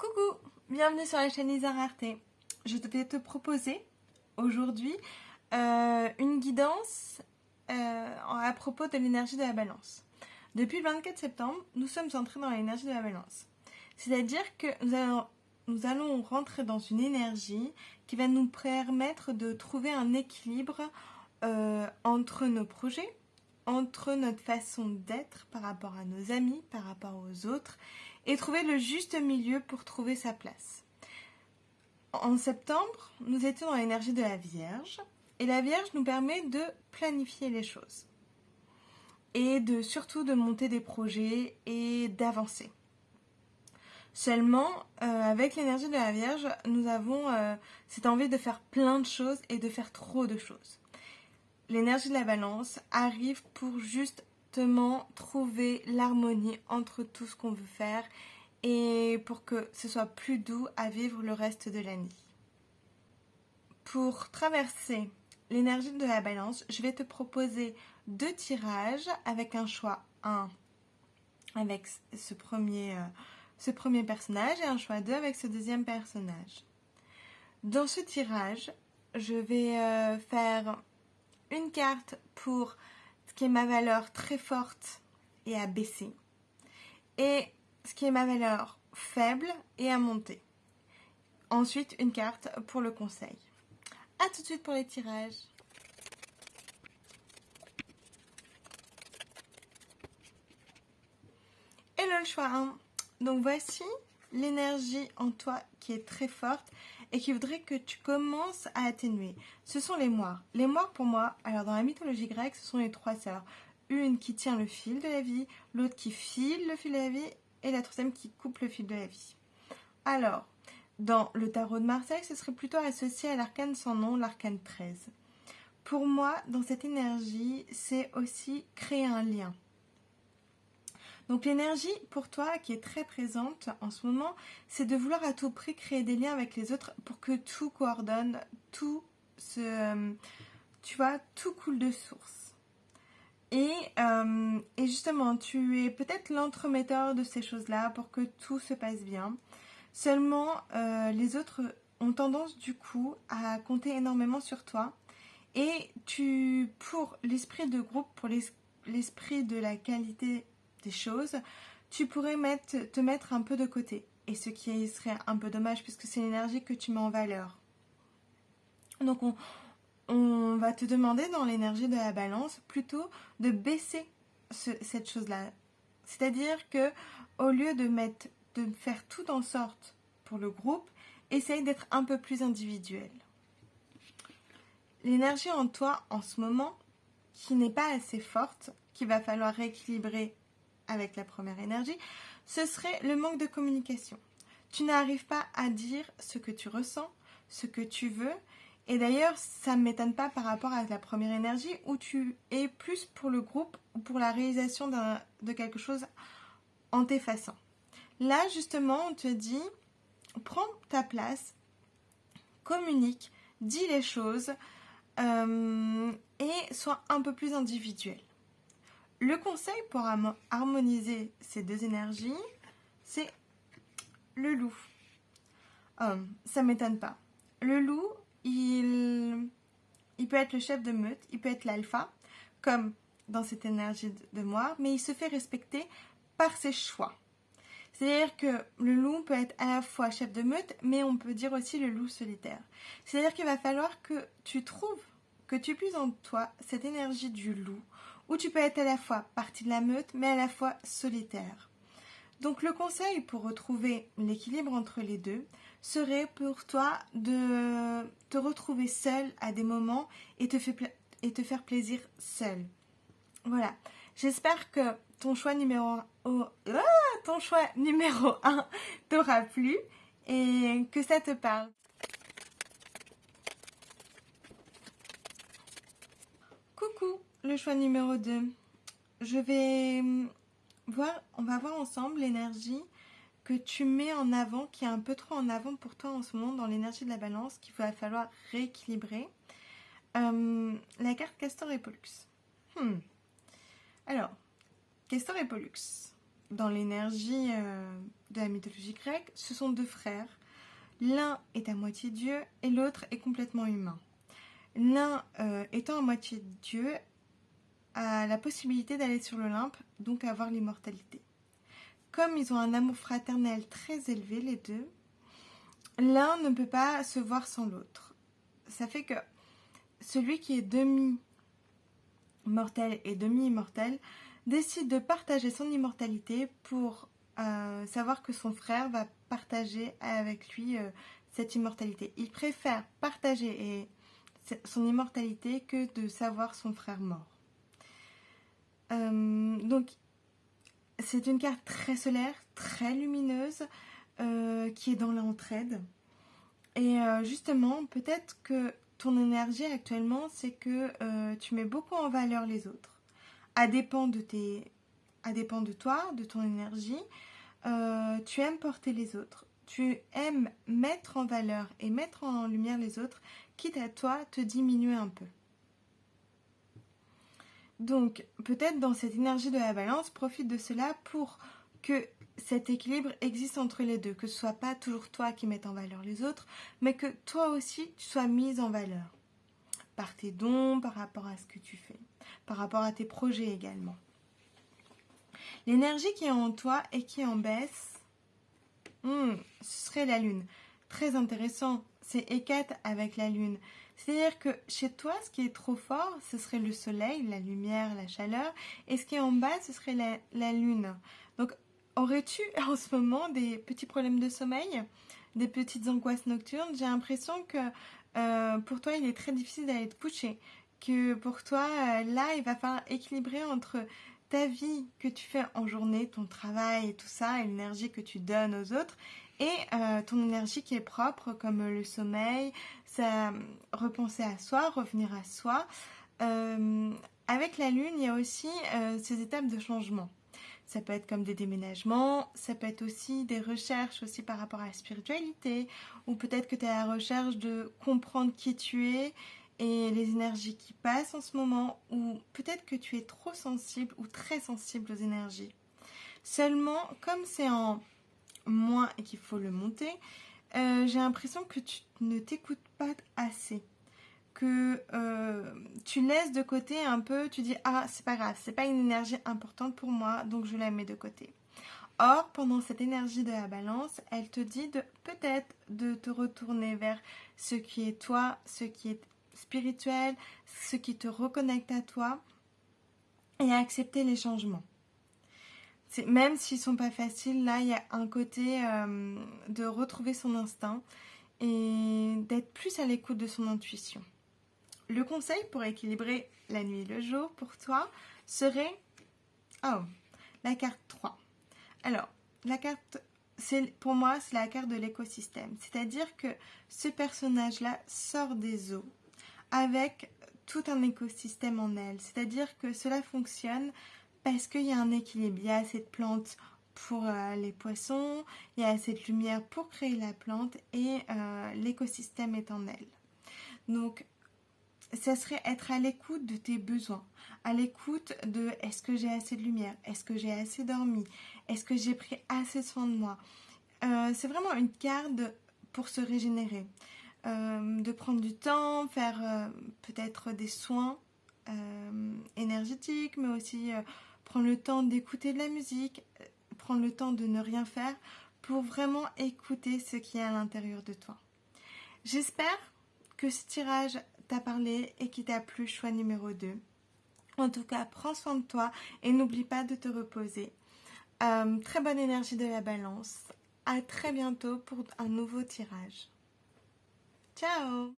Coucou, bienvenue sur la chaîne Lisa Rareté. Je vais te proposer aujourd'hui une guidance à propos de l'énergie de la balance. Depuis le 24 septembre, nous sommes entrés dans l'énergie de la balance. C'est-à-dire que nous allons rentrer dans une énergie qui va nous permettre de trouver un équilibre entre nos projets, entre notre façon d'être par rapport à nos amis, par rapport aux autres, et trouver le juste milieu pour trouver sa place. En septembre, nous étions dans l'énergie de la Vierge, et la Vierge nous permet de planifier les choses, et surtout de monter des projets et d'avancer. Seulement, avec l'énergie de la Vierge, nous avons cette envie de faire plein de choses et de faire trop de choses. L'énergie de la Balance arrive pour justement trouver l'harmonie entre tout ce qu'on veut faire et pour que ce soit plus doux à vivre le reste de l'année. Pour traverser l'énergie de la Balance, je vais te proposer 2 tirages avec un choix 1 avec ce premier personnage et un choix 2 avec ce deuxième personnage. Dans ce tirage, je vais faire une carte pour ce qui est ma valeur très forte et à baisser, et ce qui est ma valeur faible et à monter. Ensuite, une carte pour le conseil. A tout de suite pour les tirages. Et le choix 1. Donc voici l'énergie en toi qui est très forte et qui voudrait que tu commences à atténuer. Ce sont les moires. Les moires pour moi, alors dans la mythologie grecque, ce sont les 3 sœurs. Une qui tient le fil de la vie, l'autre qui file le fil de la vie et la troisième qui coupe le fil de la vie. Alors, dans le tarot de Marseille, ce serait plutôt associé à l'arcane sans nom, l'arcane 13. Pour moi, dans cette énergie, c'est aussi créer un lien. Donc l'énergie pour toi qui est très présente en ce moment, c'est de vouloir à tout prix créer des liens avec les autres pour que tout coordonne, tout coule de source. Et justement, tu es peut-être l'entremetteur de ces choses-là pour que tout se passe bien. Seulement, les autres ont tendance du coup à compter énormément sur toi. Et pour l'esprit de groupe, pour l'esprit de la qualité des choses, tu pourrais te mettre un peu de côté. Et ce qui serait un peu dommage puisque c'est l'énergie que tu mets en valeur. Donc on va te demander dans l'énergie de la Balance plutôt de baisser cette chose-là. C'est-à-dire que au lieu de faire tout en sorte pour le groupe, essaye d'être un peu plus individuel. L'énergie en toi en ce moment, qui n'est pas assez forte, qu'il va falloir rééquilibrer avec la première énergie, ce serait le manque de communication. Tu n'arrives pas à dire ce que tu ressens, ce que tu veux. Et d'ailleurs, ça ne m'étonne pas par rapport à la première énergie où tu es plus pour le groupe ou pour la réalisation de quelque chose en t'effaçant. Là, justement, on te dit, prends ta place, communique, dis les choses et sois un peu plus individuel. Le conseil pour harmoniser ces 2 énergies, c'est le loup. Ça ne m'étonne pas. Le loup, il peut être le chef de meute, il peut être l'alpha, comme dans cette énergie de moire, mais il se fait respecter par ses choix. C'est-à-dire que le loup peut être à la fois chef de meute, mais on peut dire aussi le loup solitaire. C'est-à-dire qu'il va falloir que tu trouves, que tu puisses en toi cette énergie du loup, où tu peux être à la fois partie de la meute, mais à la fois solitaire. Donc le conseil pour retrouver l'équilibre entre les deux serait pour toi de te retrouver seul à des moments et te faire plaisir seul. Voilà, j'espère que ton choix numéro 1 t'aura plu et que ça te parle. Coucou, le choix numéro 2. On va voir ensemble l'énergie que tu mets en avant, qui est un peu trop en avant pour toi en ce moment dans l'énergie de la Balance, qu'il va falloir rééquilibrer. La carte Castor et Pollux. Alors, Castor et Pollux. dans l'énergie de la mythologie grecque, ce sont deux frères. L'un est à moitié Dieu et l'autre est complètement humain. L'un étant à moitié Dieu a la possibilité d'aller sur l'Olympe, donc avoir l'immortalité. Comme ils ont un amour fraternel très élevé, les deux, l'un ne peut pas se voir sans l'autre. Ça fait que celui qui est demi-mortel et demi-immortel décide de partager son immortalité pour savoir que son frère va partager avec lui cette immortalité. Il préfère partager son immortalité que de savoir son frère mort. Donc, c'est une carte très solaire, très lumineuse, qui est dans l'entraide. Et justement, peut-être que ton énergie actuellement, c'est que tu mets beaucoup en valeur les autres. À dépend de toi, de ton énergie, tu aimes porter les autres. Tu aimes mettre en valeur et mettre en lumière les autres, quitte à toi te diminuer un peu. Donc, peut-être dans cette énergie de la balance, profite de cela pour que cet équilibre existe entre les deux. Que ce soit pas toujours toi qui mette en valeur les autres, mais que toi aussi, tu sois mise en valeur. Par tes dons, par rapport à ce que tu fais. Par rapport à tes projets également. L'énergie qui est en toi et qui est en baisse, ce serait la lune. Très intéressant, c'est Hécate avec la lune. C'est-à-dire que chez toi, ce qui est trop fort, ce serait le soleil, la lumière, la chaleur. Et ce qui est en bas, ce serait la lune. Donc, aurais-tu en ce moment des petits problèmes de sommeil, des petites angoisses nocturnes? J'ai l'impression que pour toi, il est très difficile d'aller te coucher. Que pour toi, là, il va falloir équilibrer entre ta vie que tu fais en journée, ton travail et tout ça, et l'énergie que tu donnes aux autres, et ton énergie qui est propre, comme le sommeil, repenser à soi, revenir à soi. Avec la lune, il y a aussi ces étapes de changement. Ça peut être comme des déménagements, ça peut être aussi des recherches aussi par rapport à la spiritualité, ou peut-être que tu es à la recherche de comprendre qui tu es et les énergies qui passent en ce moment, ou peut-être que tu es trop sensible ou très sensible aux énergies. Seulement, comme c'est en moins et qu'il faut le monter, j'ai l'impression que tu ne t'écoutes pas assez. Que tu laisses de côté un peu, tu dis « Ah, c'est pas grave, c'est pas une énergie importante pour moi, donc je la mets de côté. » Or, pendant cette énergie de la balance, elle te dit peut-être de te retourner vers ce qui est toi, ce qui est spirituel, ce qui te reconnecte à toi, et à accepter les changements. Même s'ils ne sont pas faciles, là, il y a un côté de retrouver son instinct et d'être plus à l'écoute de son intuition. Le conseil pour équilibrer la nuit et le jour pour toi serait la carte 3. Alors, la carte, pour moi, c'est la carte de l'écosystème. C'est-à-dire que ce personnage-là sort des eaux avec tout un écosystème en elle. C'est-à-dire que cela fonctionne parce qu'il y a un équilibre. Il y a assez de plantes pour les poissons, il y a assez de lumière pour créer la plante et l'écosystème est en elle. Donc, ça serait être à l'écoute de tes besoins, à l'écoute de est-ce que j'ai assez de lumière, est-ce que j'ai assez dormi, est-ce que j'ai pris assez soin de moi. C'est vraiment une carte pour se régénérer, de prendre du temps, faire peut-être des soins énergétiques, mais aussi prendre le temps d'écouter de la musique, prendre le temps de ne rien faire pour vraiment écouter ce qui est à l'intérieur de toi. J'espère que ce tirage t'a parlé et qui t'a plu, choix numéro 2. En tout cas, prends soin de toi et n'oublie pas de te reposer. Très bonne énergie de la balance. À très bientôt pour un nouveau tirage. Ciao!